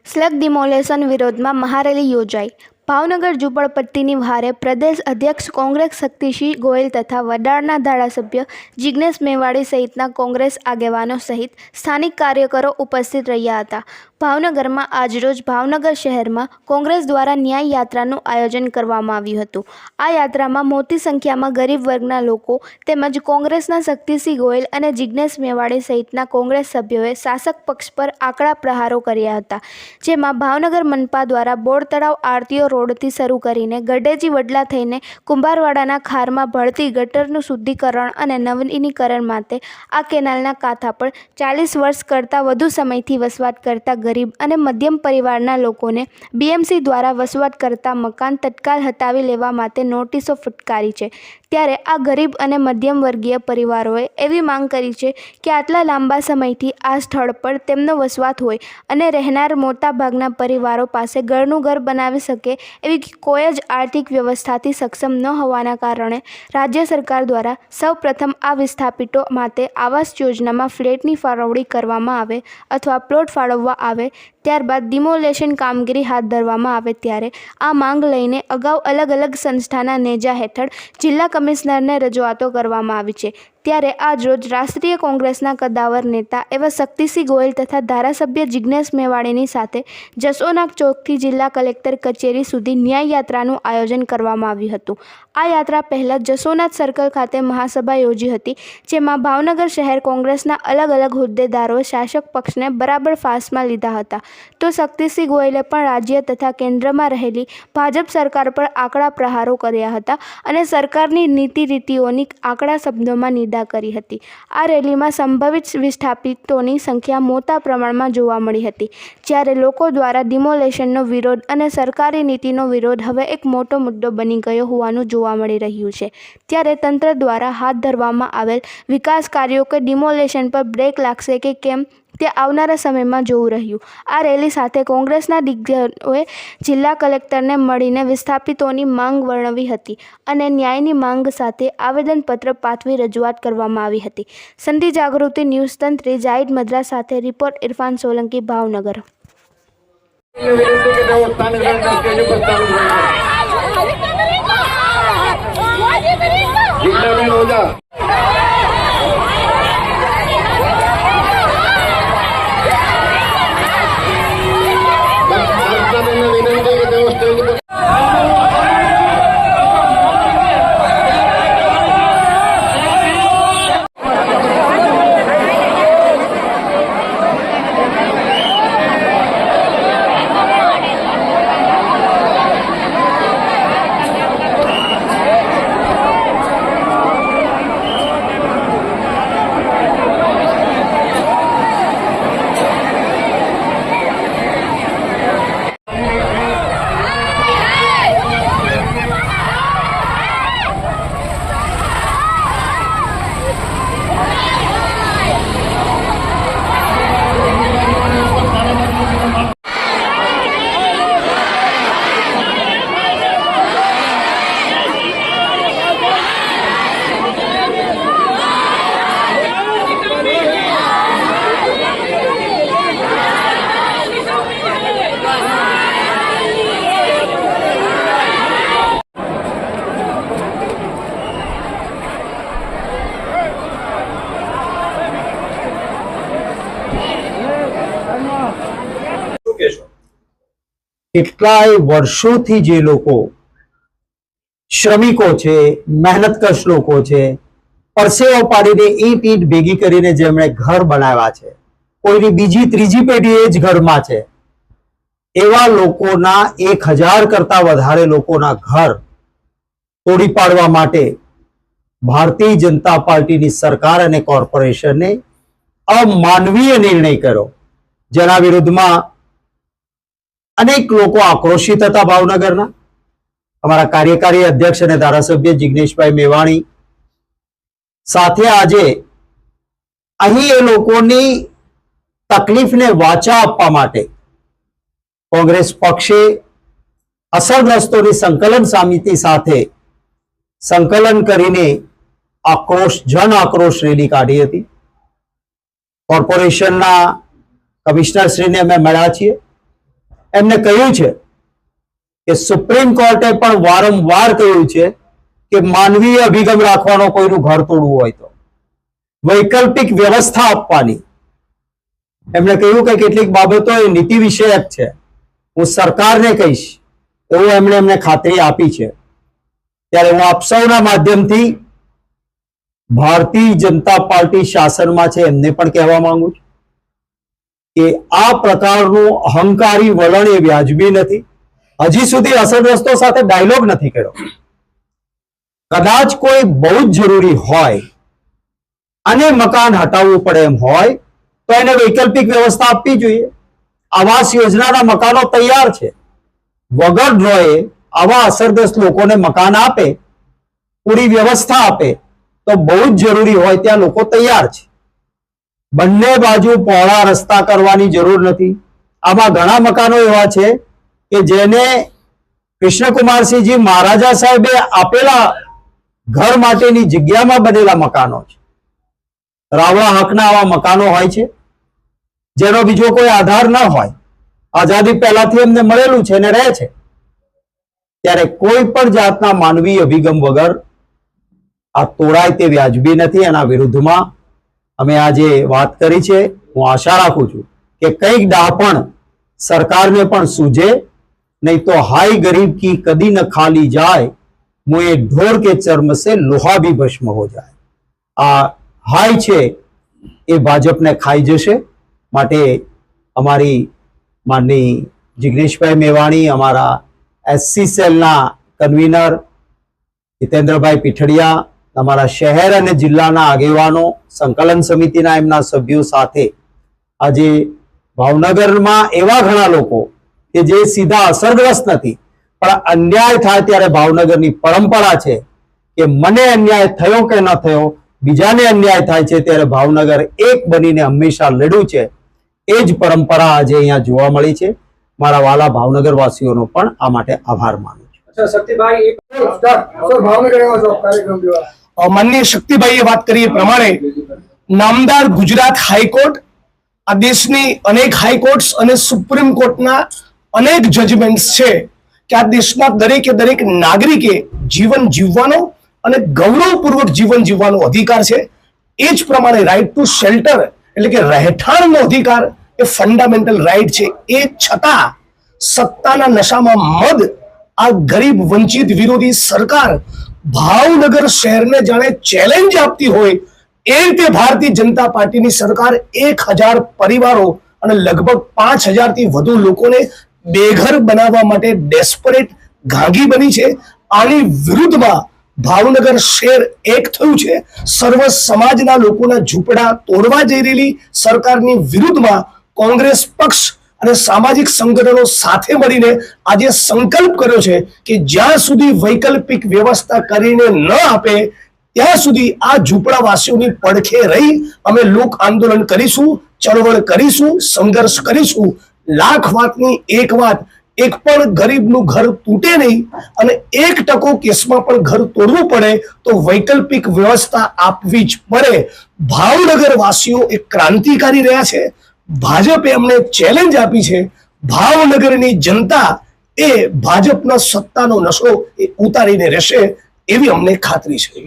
સ્લગ demolition વિરોધમાં મહારેલી યોજાઈ. ભાવનગર ઝૂંપડપટ્ટીની વહારે પ્રદેશ અધ્યક્ષ કોંગ્રેસ શક્તિસિંહ ગોહિલ તથા વડાળના ધારાસભ્ય જિગ્નેશ મેવાણી સહિતના કોંગ્રેસ આગેવાનો સહિત સ્થાનિક કાર્યકરો ઉપસ્થિત રહ્યા હતા. ભાવનગરમાં આજરોજ ભાવનગર શહેરમાં કોંગ્રેસ દ્વારા ન્યાય યાત્રાનું આયોજન કરવામાં આવ્યું હતું. આ યાત્રામાં મોટી સંખ્યામાં ગરીબ વર્ગના લોકો તેમજ કોંગ્રેસના શક્તિસિંહ ગોહિલ અને જિગ્નેશ મેવાણી સહિતના કોંગ્રેસ સભ્યોએ શાસક પક્ષ પર આકરા પ્રહારો કર્યા હતા. જેમાં ભાવનગર મનપા દ્વારા બોર તળાવ આરટીઓ રોડથી શરૂ કરીને ગઢેજી વડલા થઈને કુંભારવાડાના ખારમાં ભળતી ગટરનું શુદ્ધિકરણ અને નવીનીકરણ માટે આ કેનાલના કાંઠા પર 40 વર્ષ કરતાં વધુ સમયથી વસવાટ કરતા ગરીબ અને મધ્યમ પરિવારના લોકોને બીએમસી દ્વારા વસવાટ કરતા મકાન તત્કાલ હટાવી લેવા માટે નોટિસો ફટકારી છે. ત્યારે આ ગરીબ અને મધ્યમ વર્ગીય પરિવારોએ એવી માંગ કરી છે કે આટલા લાંબા સમયથી આ સ્થળ પર તેમનો વસવાટ હોય અને રહેનાર મોટાભાગના પરિવારો પાસે ઘરનું ઘર બનાવી શકે એવી કોઈ જ આર્થિક વ્યવસ્થાથી સક્ષમ ન હોવાના કારણે રાજ્ય સરકાર દ્વારા સૌપ્રથમ આ વિસ્થાપિતો માટે આવાસ યોજનામાં ફ્લેટની ફાળવણી કરવામાં આવે અથવા પ્લોટ ફાળવવા આવે, ત્યારબાદ ડિમોલેશન કામગીરી હાથ ધરવામાં આવે. ત્યારે આ માંગ લઈને અગાઉ અલગ અલગ સંસ્થાના નેજા હેઠળ જિલ્લા કમિશનરને રજૂઆતો કરવામાં આવી છે. ત્યારે આજરોજ રાષ્ટ્રીય કોંગ્રેસના કદાવર નેતા એવા શક્તિસિંહ ગોહિલ તથા ધારાસભ્ય જિગ્નેશ મેવાણીની સાથે જસોનાક ચોકથી જિલ્લા કલેક્ટર કચેરી સુધી ન્યાય યાત્રાનું આયોજન કરવામાં આવ્યું હતું. આ યાત્રા પહેલાં જસોનાથ સર્કલ ખાતે મહાસભા યોજી હતી, જેમાં ભાવનગર શહેર કોંગ્રેસના અલગ અલગ હોદ્દેદારોએ શાસક પક્ષને બરાબર ફાંસમાં લીધા હતા. તો શક્તિસિંહ ગોહિલે પણ રાજ્ય તથા કેન્દ્રમાં રહેલી ભાજપ સરકાર પર આકરા પ્રહારો કર્યા હતા અને સરકારની નીતિ રીતિઓની આકરા શબ્દોમાં નિંદા કરી હતી. આ રેલીમાં સંભવિત વિસ્થાપિતોની સંખ્યા મોટા પ્રમાણમાં જોવા મળી હતી. જ્યારે લોકો દ્વારા ડિમોલેશનનો વિરોધ અને સરકારી નીતિનો વિરોધ હવે એક મોટો મુદ્દો બની ગયો હોવાનું જોવા મળી રહ્યું છે. ત્યારે તંત્ર દ્વારા હાથ ધરવામાં આવેલ વિકાસ કાર્યો કે ડિમોલેશન પર બ્રેક લાગશે કે કેમ તે આવનારા સમયમાં જોવું રહ્યું. આ રેલી સાથે કોંગ્રેસના દિગ્ગજોએ જિલ્લા કલેક્ટરને મળીને વિસ્થાપિતોની માંગ વર્ણવી હતી અને ન્યાયની માંગ સાથે આવેદનપત્ર પાઠવી રજૂઆત કરવામાં આવી હતી. સંધિ જાગૃતિ ન્યૂઝ તંત્રી જાહિદ મદ્રાસ સાથે રિપોર્ટ ઇરફાન સોલંકી, ભાવનગર. કેટલાય વર્ષોથી જે લોકો શ્રમિકો છે, મહેનતકશ લોકો છે, પરસેવો પાડીને ઈંટ ભેગી કરીને જેમણે ઘર બનાવ્યા છે, કોઈની બીજી ત્રીજી પેઢી એ જ ઘરમાં છે, એવા લોકોના 1000 કરતા વધારે લોકોના ઘર તોડી પાડવા માટે ભારતીય જનતા પાર્ટીની સરકાર અને કોર્પોરેશને અમાનવીય નિર્ણય કર્યો, જેના વિરુદ્ધમાં અનેક લોકો આક્રોશિત હતા. ભાવનગરના અમારા કાર્યકારી અધ્યક્ષ અને ધારાસભ્ય જિગ્નેશભાઈ મેવાણી સાથે આજે અહીં એ લોકોની તકલીફને વાચા આપવા માટે કોંગ્રેસ પક્ષે અસરગ્રસ્તોની સંકલન સમિતિ સાથે સંકલન કરીને જન આક્રોશ રેલી કાઢી હતી. કોર્પોરેશનના કમિશનરશ્રીને અમે મળ્યા છીએ એમને કહ્યું છે કે સુપ્રીમ કોર્ટે પણ વારંવાર કહ્યું છે કે માનવીય અભિગમ રાખવાનો, કોઈનું ઘર તોડવું હોય તો વૈકલ્પિક વ્યવસ્થા આપવાની. એમણે કહ્યું કે કેટલીક બાબતો એ નીતિ વિષયક છે, હું સરકારને કહીશ, એવું એમને ખાતરી આપી છે. ત્યારે હું આપ સૌના માધ્યમથી ભારતીય જનતા પાર્ટી શાસનમાં છે એમને પણ કહેવા માંગુ છું કે આ પ્રકારનું અહંકારી વલણ એ વ્યાજબી નથી. હજી સુધી અસરગ્રસ્તો સાથે ડાયલોગ નથી કર્યો. કદાચ કોઈ બહુ જ જરૂરી હોય અને મકાન હટાવવું પડે એમ હોય તો એને વૈકલ્પિક વ્યવસ્થા આપવી જોઈએ. આવાસ યોજનાના મકાનો તૈયાર છે. વગર ડ્રોએ આવા અસરગ્રસ્ત લોકોને મકાન આપે, પૂરી વ્યવસ્થા આપે તો બહુ જ જરૂરી હોય ત્યાં લોકો તૈયાર છે. બંને બાજુ પહોળા રસ્તા કરવાની જરૂર નથી. આમાં ઘણા મકાનો એવા છે કે જેને કૃષ્ણકુમારસિંહજી મહારાજા સાહેબે આપેલા ઘર માટેની જગ્યામાં બનેલા મકાનો છે. રાવળા હકના આવા મકાનો હોય છે જેનો બીજો કોઈ આધાર ન હોય, આઝાદી પહેલાથી એમને મળેલું છે અને રહે છે. ત્યારે કોઈ પણ જાતના માનવીય અભિગમ વગર આ તોડાય તે વ્યાજબી નથી. એના વિરુદ્ધમાં અમે આજે વાત કરી છે. હું આશા રાખું છું કે કંઈક ડાપણ સરકારને પણ સૂझे, नहीं तो हाय गरीब की कदी न खाली जाए, मुए ढोर के चर्म से लोहा भी भस्म हो जाए. આ હાય છે એ ભાજપને ખાઈ જશે. માટે અમારી માનની જિગ્નેશભાઈ મેવાણી, અમારા એસસી સેલના કન્વીનર જીતેન્દ્રભાઈ પીઠડિયા, અમારા શહેર અને જિલ્લાના આગેવાનો, સંકલન સમિતિના એમના સભ્યો સાથે આજે ભાવનગરમાં એવા ઘણા લોકો કે જે સીધા અસરગ્રસ્ત નથી પણ અન્યાય થાય ત્યારે ભાવનગરની પરંપરા છે કે મને અન્યાય થયો કે ન થયો, બીજાને અન્યાય થાય છે ત્યારે ભાવનગર એક બનીને હંમેશા લડ્યું છે. એ જ પરંપરા આજે અહીંયા જોવા મળી છે. મારા વાલા ભાવનગર વાસીઓનો પણ આ માટે આભાર માનું છું. अच्छा शक्तिभाई માનનીય શક્તિભાઈએ વાત કરી એ પ્રમાણે નામદાર ગુજરાત હાઈકોર્ટ, આ દેશની અનેક હાઈકોર્ટ્સ અને સુપ્રીમ કોર્ટના અનેક જજમેન્ટ્સ છે કે આ દેશના દરેકે દરેક નાગરિકે જીવન જીવવાનો અને ગૌરવપૂર્વક જીવન જીવવાનો અધિકાર છે. એ જ પ્રમાણે રાઇટ ટુ શેલ્ટર એટલે કે રહેઠાણનો અધિકાર એ ફંડામેન્ટલ રાઇટ છે. એ છતાં સત્તાના નશામાં મદ આ ગરીબ વંચિત વિરોધી સરકાર ભાવનગર શહેરને જાણે ચેલેન્જ આપતી હોય એ રીતે ભારતીય જનતા પાર્ટીની સરકાર 1000 પરિવારો અને લગભગ 5000 થી વધુ લોકોને બેઘર બનાવવા માટે ડેસ્પરેટ ઘાંઘી બની છે. આની વિરુદ્ધમાં ભાવનગર શહેર એક થયું છે. સર્વ સમાજના લોકોના ઝૂંપડા તોડવા જઈ રહેલી સરકારની વિરુદ્ધમાં કોંગ્રેસ પક્ષ અને સામાજિક સંગઠનો સાથે મળીને આજે સંકલ્પ કર્યો છે કે જ્યાં સુધી વૈકલ્પિક વ્યવસ્થા કરીને ન આપે ત્યાં સુધી આ ઝૂંપડાવાસીઓની પડખે રહી અમે લોક આંદોલન કરીશું, ચળવળ કરીશું, સંઘર્ષ કરીશું. લાખ વાતની એક વાત, એક પણ ગરીબનું ઘર તૂટે નહીં અને 1% કેસમાં પણ ઘર તોડવું પડે તો વૈકલ્પિક વ્યવસ્થા આપવી જ પડે. ભાવનગર વાસીઓ એક ક્રાંતિકારી રહ્યા છે. ભાજપે અમને ચેલેન્જ આપી છે. ભાવનગરની જનતા એ ભાજપના સત્તાનો નશો એ ઉતારીને રહેશે એવી અમને ખાતરી છે.